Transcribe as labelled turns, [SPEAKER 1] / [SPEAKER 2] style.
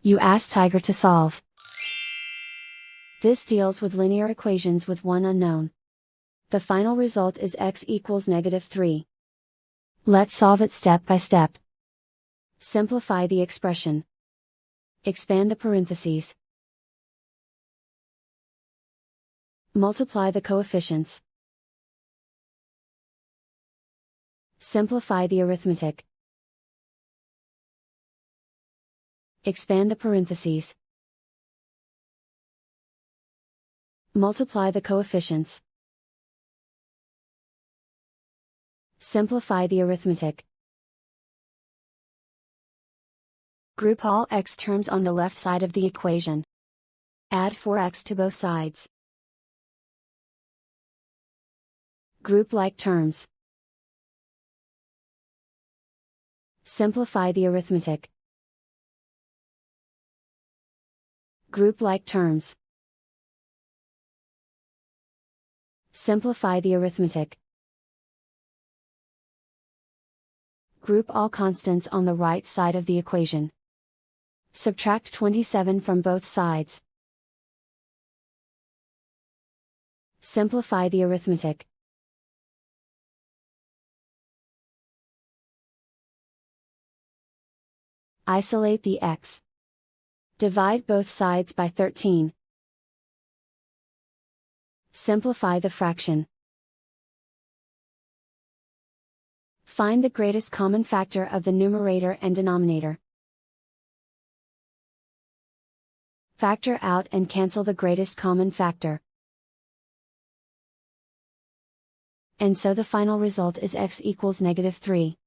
[SPEAKER 1] You ask Tiger to solve. This deals with linear equations with one unknown. The final result is x equals -3. Let's solve it step by step. Simplify the expression. Expand the parentheses. Multiply the coefficients. Simplify the arithmetic. Expand the parentheses. Multiply the coefficients. Simplify the arithmetic. Group all x terms on the left side of the equation. Add 4x to both sides. Group like terms. Simplify the arithmetic. Group like terms. Simplify the arithmetic. Group all constants on the right side of the equation. Subtract 27 from both sides. Simplify the arithmetic. Isolate the x. Divide both sides by 13. Simplify the fraction. Find the greatest common factor of the numerator and denominator. Factor out and cancel the greatest common factor. And so the final result is x equals -3.